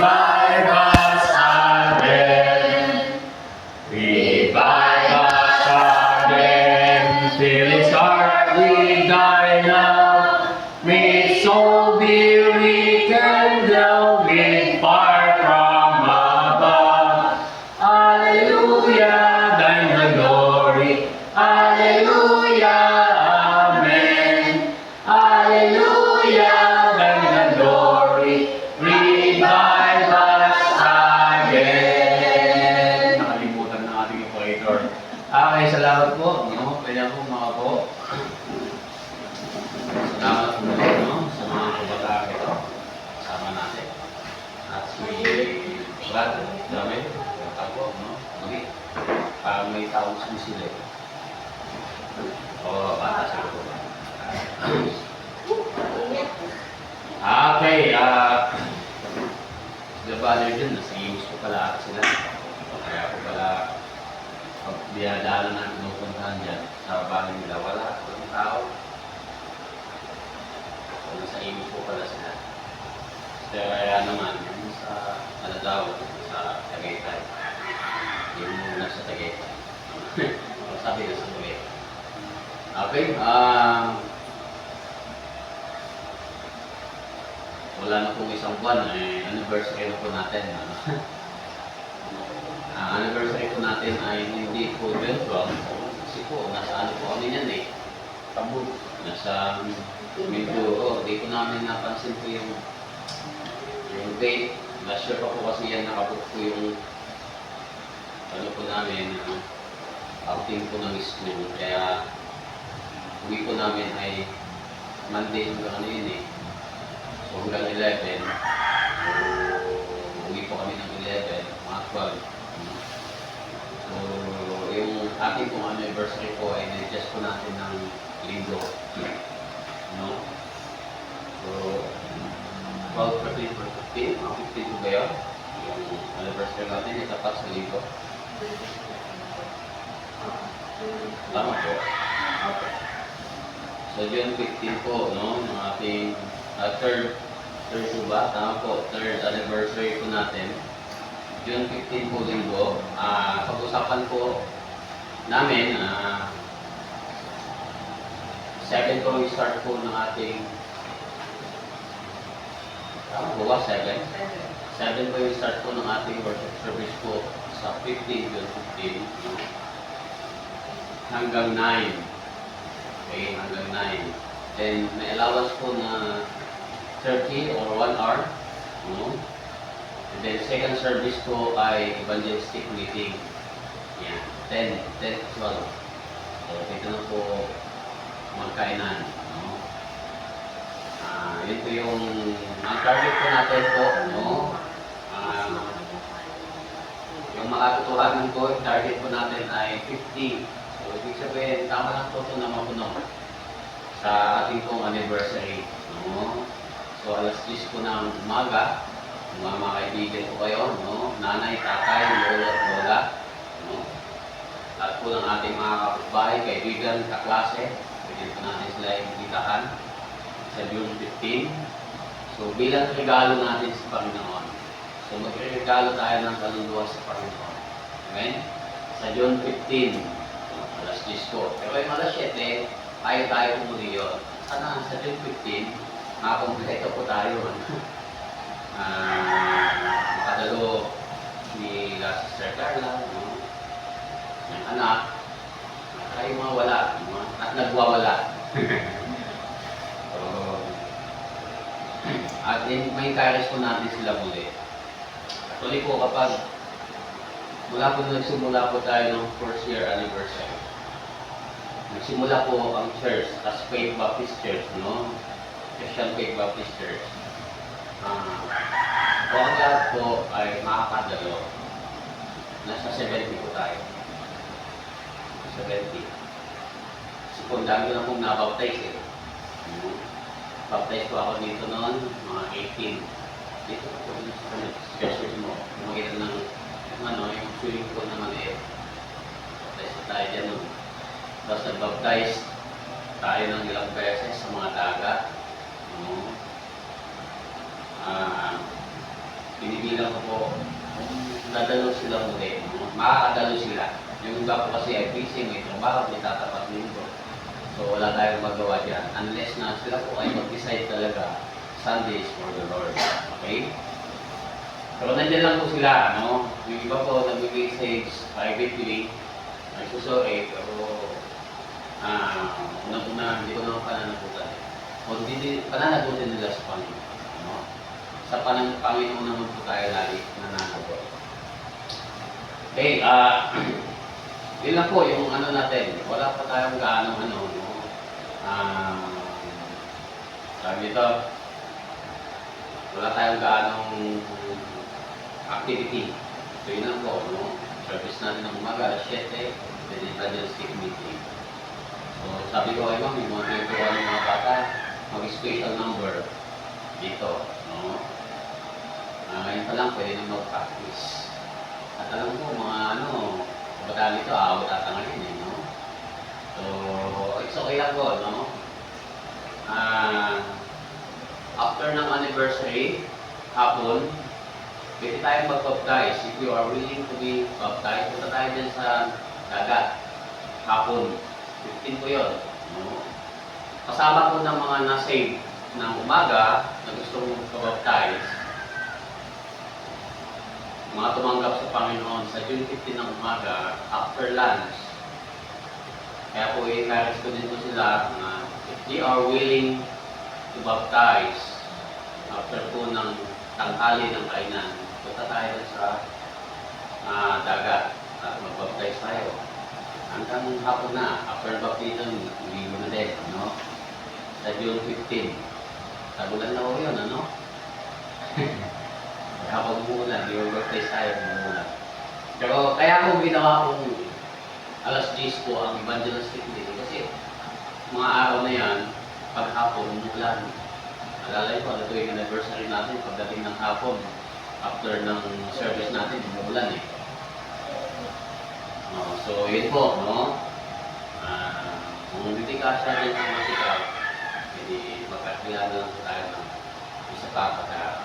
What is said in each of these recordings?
revive us again. Revive us again. Till its heart we die now. May soul be rekindled with fire from above. Alleluia, thine the glory. Alleluia, amen. Alleluia, thine the glory. Revive us again. Nakalimutan ng ating operator. Okay, salamat po. No? Pwede po mga po. Salamat po ulit, no? Sa mga kabataan ito. Kasama natin. At si Brad, dami. Tapo, no? Muli. Parang may taong sumisili. O, bata sila po. Okay, the brother dun, nasa imus ko pala sila. Kaya ko pala biyadala na pinupuntahan dyan. Sa bahay nila, walang tao. So, nasa imus ko pala sila. Kaya naman, yung sa Aladaw, sa Tagaytay. Yung nasa Tagaytay. Sabi na sa Tagaytay. Okay, wala na pong isang buwan, anniversary na po natin. Anniversary po natin ay hindi po 12, kasi po, nasa ano po kami yan eh. Tabog. Nasa medyo, di ko namin napansin po yung date. Last year pa po kasi yan, nakabook po yung ano po namin, outing po ng school. Kaya, uwi po namin ay Monday hanggang ano yun eh. So hanggang 11, uwi po kami ng 11, mga 12. So yung ating pong anniversary po ay na-adjust po natin ng linggo. No? So 12, 13, 14, mga 15 po ba yun? Yung anniversary natin ay tapat sa linggo. Tama po. Okay. So June 15 po, no? Yung ating third po ba? Tama po, third anniversary po natin. June 15 po linggo. Pag-usapan po namin, 7 po yung start po ng ating tama po ba? 7? 7 po yung start po ng ating worship service po sa 15, June 15. No? Hanggang 9. Okay, hanggang 9. Then, may allowance po na 30 or 1 hour. No? And then, second service po ay evangelistic meeting. Yan. 10 to 12. So, ito na po magkainan. No? Yun po yung ang target po natin po. No? Yung makatutuhanan po, yung target po natin ay 50. So, ibig sabihin, tama lang po ito na mapuno sa ating pong anniversary. No? So, alas 10 po ng umaga, mga kaibigan po kayo, no? Nanay, tatay, lolo at lola. No? Lahat po ng ating mga kapitbahay, kaibigan, kaklase, pwede po natin sila imbitahan sa June 15. So, bilang regalo natin sa Panginoon. So, magregalo tayo ng kaluluwa sa Panginoon. Amen? Sa June 15. Alas 10 po. Pero yung alas 7, tayo pumuli yun. Sana sa June 15, makakompleto po tayo. Makadalo ni Sister Carla, no? Yung anak, tayo mga wala, at nagwawala. At may encourage po natin sila muli. Actually po, kapag mula po nagsimula po tayo ng first year anniversary, nagsimula po ang church as Faith Baptist Church, no? Christian Faith Baptist Church. O ang lahat po ay makakadalo. Nasa 70 po tayo. 70. Kasi po, dami na pong nabaptize eh. Baptize po ako dito noon, mga 18. Dito po, church mo. Makita ng yung swimming pool na maliit. Baptize po tayo dyan noon. Tapos nag-baptize tayo ng ilang beses sa mga dagat. binibilang ko po, dadalo sila muli, makakadalo sila. Yung iba po kasi ay busy, may trabaho, may tatapat linggo. So wala tayong magawa dyan. Unless na sila po ay mag-decide talaga, Sundays for the Lord. Okay? Pero nandiyan lang po sila, no? Yung iba po nag-message privately, ay susuri, pero unang-una, hindi ko naman pananagutan. O hindi pananagutin nila sa Panginoon. No? Sa Panginoon naman po tayo lagi nananagot. Okay, yun lang po yung ano natin. Wala pa tayong gaano ano, no? Sabi dito, wala tayong gaanong activity. So yun lang po, no? Service natin ng umaga, alas 7, then evangelistic meeting. So sabi ko ay ma'am, yung mga pinagawa ng mga bata, mag-special number dito, no? Ngayon pa lang, pwede na mag-practice. At alam ko, mga ano, bata dito, aawat at tangalin eh, no? So, it's okay lang po, no? After ng anniversary, hapon, pwede tayong mag-baptize. If you are willing to be baptized, punta tayo dyan sa dagat. Hapon. 15 po yun. No? Kasama po ng mga na-save ng umaga na gusto mong baptize, mga tumanggap sa Panginoon sa June 15 ng umaga, after lunch. Kaya po i-encourage ko din po sila na if they are willing to baptize after po ng tanghali ng kainan, punta tayo sa dagat at mag-baptize tayo. Hanggang hapon na, after baptism, uligo na din, no? Sa June 15. Tagulan na ko yun, ano? Kapag umuulan, di mag-baptize tayo kung umuulan. Pero kaya kung ginawa kong alas 10 po ang evangelistic meeting kasi mga araw na yan, pag hapon, umuulan. Alala ko, ito yung anniversary natin, pagdating ng hapon, after ng service natin, umuulan eh. So, yun po, no? Kung hindi ka siya rin ang masikaw, hindi magkakilala lang po tayo ng isa pa pagka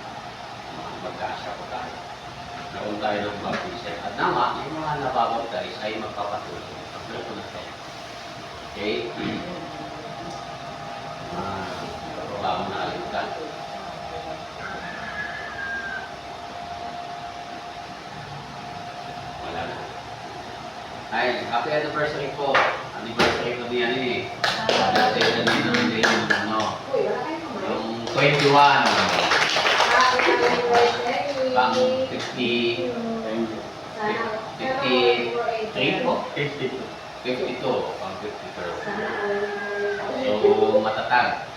magkasya po tayo. Naroon tayo ng baptism. At naman, yung mga nababaptize ay magpapatuloy. After po na tayo. Okay? Bago na alimutan. Wala na. Ay, happy anniversary po. Anniversary ko niyan eh. Anniversary na din yung ano. Yung 21. Pang 50. 53 po. 52. 52. Pang 52. So, matatag.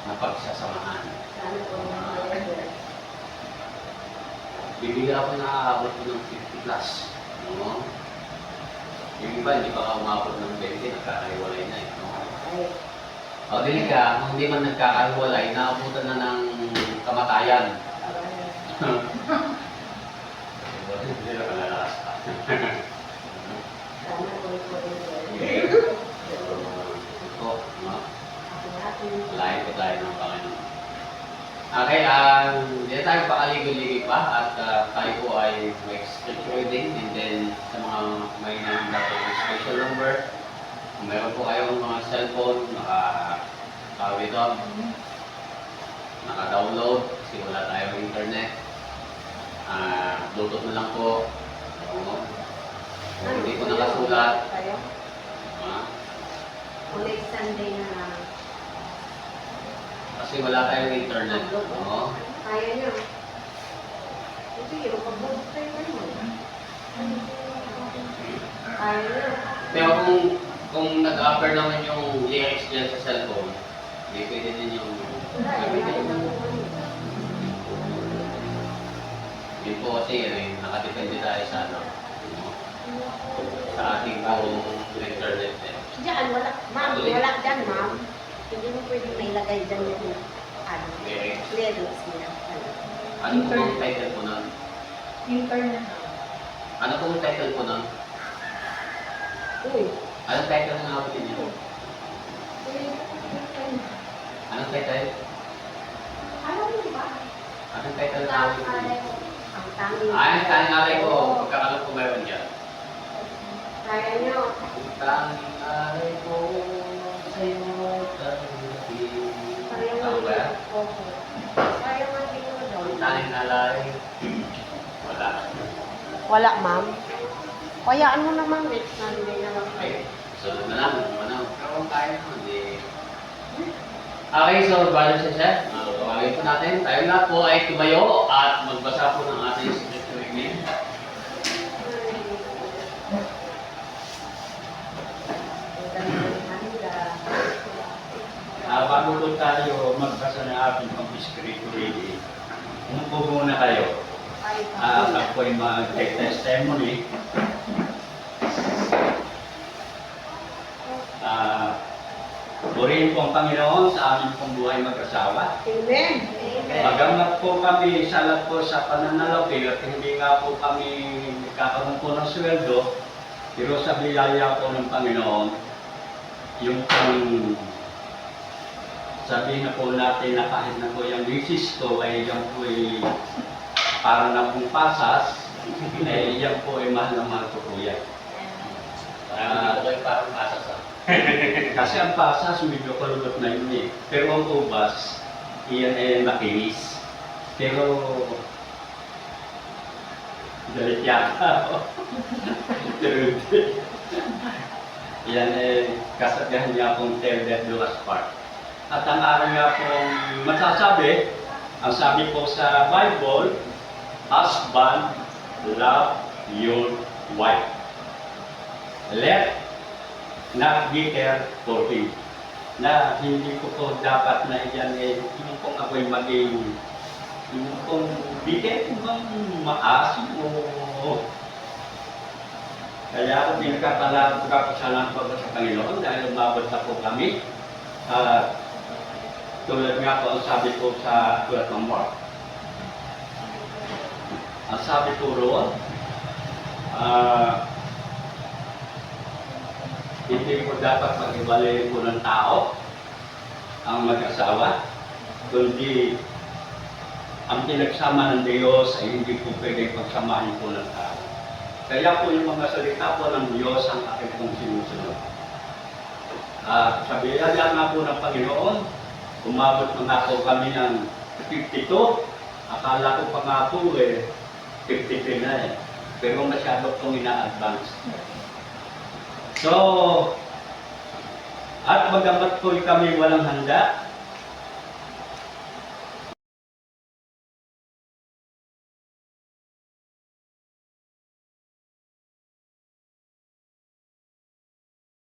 Napagsasamahan. Bibigyan ako na aabot ko ng 50 plus. No? Yung iba, hindi pa umabot ng 20, nagkakahiwalay na eh. No? O, dili ka, kung hindi man nagkakahiwalay, naabutan na ng kamatayan. Hindi na kalalakas pa. Okay. So, no? Lain po tayo ng Panginoon. Okay, hindi tayo pakaligo-ligo pa at tayo po ay may scripture reading and then sa mga may nangyayon ng special number, kung meron po kayong mga cellphone, naka-download kasi wala tayong internet. Bluetooth na lang po. Kung hindi po nakasulat. Ulit Sunday na lang. Kasi wala tayong internet. No? Kaya niya. Ito yung pag-book tayo ngayon. Kaya niya. Pero kung nag-offer naman yung lyrics niya sa cellphone, hindi pwede din yung gamitin. Yun po kasi nakadepende tayo sa ano, sa ating internet. Diyan, wala. Ma'am, wala dyan, ma'am. Hindi mo pwedeng nailagay dyan yung lyrics niya. Ano po ang title po nun? Internet. Ano po ang title po nun? Uy. Anong title ng abutin niyo? Anong title? Alam mo ba? Anong title namin? Ang tanging. Ay, ang tanging alay ko. Pagkakalam ko meron dyan. Kaya nyo. Ang tanging alay ko sa'yo tanggapin. Sayang Tama ba yan? Opo. Sayang ang tingin mo daw. Ang tanging alay. Wala. Wala, ma'am. Kayaan mo naman, eh. Nandito na lang. Okay. Sunod na lang. Pero kaya naman eh. Okay, so bali siya siya. Tawagin po natin. Tayo na po ay tumayo at magbasa po ng ating scripture reading. Bago po tayo magbasa ng ating pag-scripture reading, umupo muna kayo. Ako ay mag-take testimony. Purihin po ang Panginoon sa aming pong buhay mag-asawa. Amen. Magamat po kami salat po sa pananalapi at hindi nga po kami nagkakaroon po ng sweldo, pero sa biyaya po ng Panginoon, yung pang sabihin na po natin na kahit na po yung misis ko ay yan po ay parang na pong pasas, eh yan po ay mahal na mahal ko po yan. Ito ay parang pasas ah. Kasi ang pasas medyo kalulot na yun eh. Pero ang ubas, iyan ay makinis. Pero galit yata. Pero hindi. Iyan ay kasabihan niya akong tell that do us part. At ang araw nga pong masasabi, ang sabi po sa Bible, husband, love your wife. Let not bitter for him. Na hindi ko po dapat na iyan eh, yung kung ako'y maging, yung kung bitter, kung maasim o kaya ako pinagkakasalan po sa Panginoon dahil umabot na po kami. Tulad nga po ang sabi ko sa Sulat ng Mark. Ang sabi ko roon, hindi po dapat mag-iwalay po ng tao ang mag-asawa, kundi ang pinagsama ng Diyos ay hindi po pwedeng pagsamahin po ng tao. Kaya po yung mga salita po ng Diyos ang aking pong sinusunod. Sa biyaya nga po ng Panginoon, umabot na nga po kami ng 52. Akala ko pa nga po 53 na eh. Pero masyado pong ina-advance. So, at bagamat po kami walang handa,